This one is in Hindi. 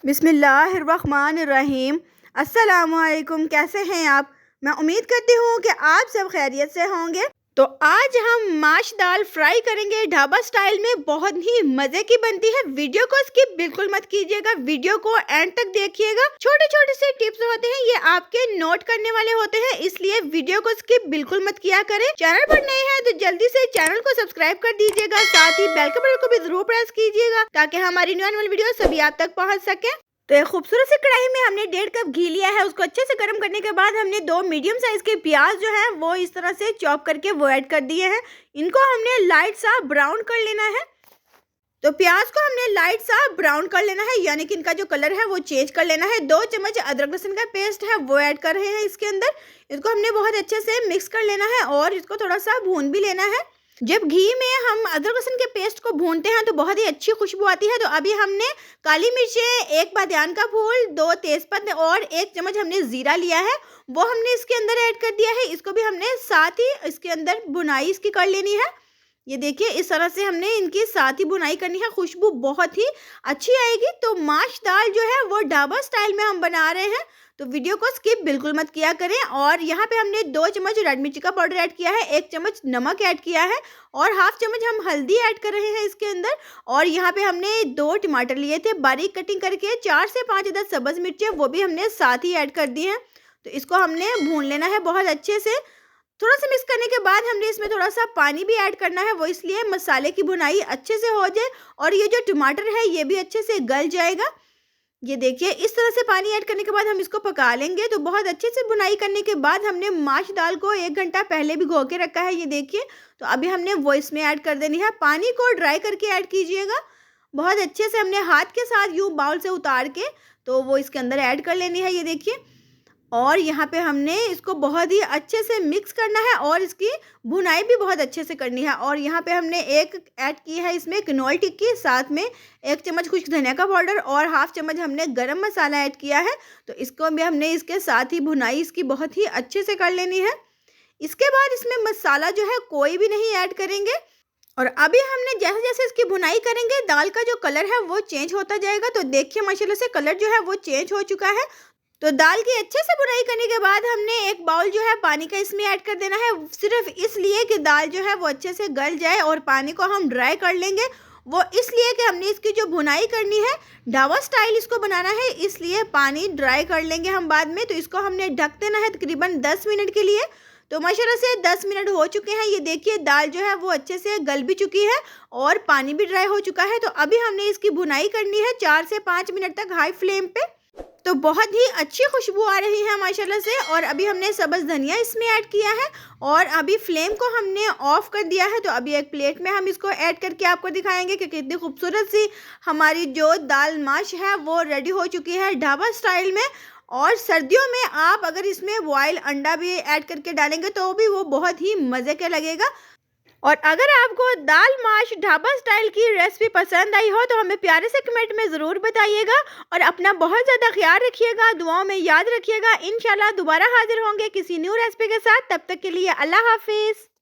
बिस्मिल्लाहिर्रहमानिर्रहीम। अस्सलामुअलैकुम। कैसे हैं आप? मैं उम्मीद करती हूँ कि आप सब खैरियत से होंगे। तो आज हम माश दाल फ्राई करेंगे ढाबा स्टाइल में। बहुत ही मज़े की बनती है। वीडियो को स्किप बिल्कुल मत कीजिएगा, वीडियो को एंड तक देखिएगा। छोटे छोटे से टिप्स होते हैं, ये आपके नोट करने वाले होते हैं, इसलिए वीडियो को स्किप बिल्कुल मत किया करें। चैनल पर नए हैं तो जल्दी से चैनल को सब्सक्राइब कर दीजिएगा, साथ ही बेल के बटन को भी जरूर प्रेस कीजिएगा ताकि हमारी न्यू आने वाली वीडियो सभी आप तक पहुँच सके। तो एक खूबसूरत सी कढ़ाई में हमने 1.5 कप घी लिया है। उसको अच्छे से गर्म करने के बाद हमने 2 मीडियम साइज के प्याज जो है वो इस तरह से चॉप करके वो ऐड कर दिए हैं। इनको हमने लाइट सा ब्राउन कर लेना है। तो प्याज को हमने लाइट सा ब्राउन कर लेना है, यानी कि इनका जो कलर है वो चेंज कर लेना है। 2 चम्मच अदरक लहसुन का पेस्ट है वो ऐड कर रहे हैं इसके अंदर। इसको हमने बहुत अच्छे से मिक्स कर लेना है और इसको थोड़ा सा भून भी लेना है। जब घी में हम अदरक लहसुन के पेस्ट को भूनते हैं तो बहुत ही अच्छी खुशबू आती है। तो अभी हमने काली मिर्चें, 1 बादियान का फूल, 2 तेजपत्ते और 1 चम्मच हमने जीरा लिया है, वो हमने इसके अंदर ऐड कर दिया है। इसको भी हमने साथ ही इसके अंदर भुनाई इसकी कर लेनी है। ये देखिए, इस तरह से हमने इनकी साथ ही भुनाई करनी है, खुशबू बहुत ही अच्छी आएगी। तो माश दाल जो है वो ढाबा स्टाइल में हम बना रहे हैं, तो वीडियो को स्किप बिल्कुल मत किया करें। और यहाँ पे हमने 2 चम्मच रेड मिर्ची का पाउडर ऐड किया है, 1 चम्मच नमक ऐड किया है और हाफ चम्मच हम हल्दी ऐड कर रहे हैं इसके अंदर। और यहाँ पे हमने 2 टमाटर लिए थे बारीक कटिंग करके, 4 से 5 अदद सब्ज मिर्चें वो भी हमने साथ ही ऐड कर दी हैं। तो इसको हमने भून लेना है बहुत अच्छे से। थोड़ा सा मिक्स करने के बाद हमने इसमें थोड़ा सा पानी भी ऐड करना है, वो इसलिए मसाले की भुनाई अच्छे से हो जाए और ये जो टमाटर है ये भी अच्छे से गल जाएगा। ये देखिए, इस तरह से पानी ऐड करने के बाद हम इसको पका लेंगे। तो बहुत अच्छे से भुनाई करने के बाद हमने माश दाल को 1 घंटा पहले भी भिगो के रखा है, ये देखिए। तो अभी हमने वो इसमें ऐड कर देनी है। पानी को ड्राई करके ऐड कीजिएगा। बहुत अच्छे से हमने हाथ के साथ यूँ बाउल से उतार के तो वो इसके अंदर ऐड कर लेनी है, ये देखिए। और यहाँ पे हमने इसको बहुत ही अच्छे से मिक्स करना है और इसकी भुनाई भी बहुत अच्छे से करनी है। और यहाँ पे हमने एक ऐड की है इसमें किनोल टिक्की, साथ में 1 चम्मच खुश्क धनिया का पाउडर और हाफ चम्मच हमने गरम मसाला ऐड किया है। तो इसको भी हमने इसके साथ ही भुनाई इसकी बहुत ही अच्छे से कर लेनी है। इसके बाद इसमें मसाला जो है कोई भी नहीं ऐड करेंगे। और अभी हमने जैसे जैसे इसकी भुनाई करेंगे दाल का जो कलर है वो चेंज होता जाएगा। तो देखिए, माशाल्लाह से कलर जो है वो चेंज हो चुका है। तो दाल की अच्छे से भुनाई करने के बाद हमने 1 बाउल जो है पानी का इसमें ऐड कर देना है, सिर्फ इसलिए कि दाल जो है वो अच्छे से गल जाए। और पानी को हम ड्राई कर लेंगे, वो इसलिए कि हमने इसकी जो भुनाई करनी है ढाबा स्टाइल इसको बनाना है, इसलिए पानी ड्राई कर लेंगे हम बाद में। तो इसको हमने ढक देना है तकरीबन 10 मिनट के लिए। तो माशाल्लाह से 10 मिनट हो चुके हैं। ये देखिए, दाल जो है वो अच्छे से गल भी चुकी है और पानी भी ड्राई हो चुका है। तो अभी हमने इसकी भुनाई करनी है 4 से 5 मिनट तक हाई फ्लेम पे। तो बहुत ही अच्छी खुशबू आ रही है माशाल्लाह से। और अभी हमने सब्ज़ धनिया इसमें ऐड किया है और अभी फ्लेम को हमने ऑफ कर दिया है। तो अभी एक प्लेट में हम इसको ऐड करके आपको दिखाएंगे कि कितनी खूबसूरत सी हमारी जो दाल माश है वो रेडी हो चुकी है ढाबा स्टाइल में। और सर्दियों में आप अगर इसमें बॉयल अंडा भी ऐड करके डालेंगे तो भी वो बहुत ही मज़े का लगेगा। और अगर आपको दाल माश ढाबा स्टाइल की रेसिपी पसंद आई हो तो हमें प्यारे से कमेंट में ज़रूर बताइएगा। और अपना बहुत ज़्यादा ख्याल रखिएगा, दुआओं में याद रखिएगा। इंशाल्लाह दोबारा हाजिर होंगे किसी न्यू रेसिपी के साथ। तब तक के लिए अल्लाह हाफिज़।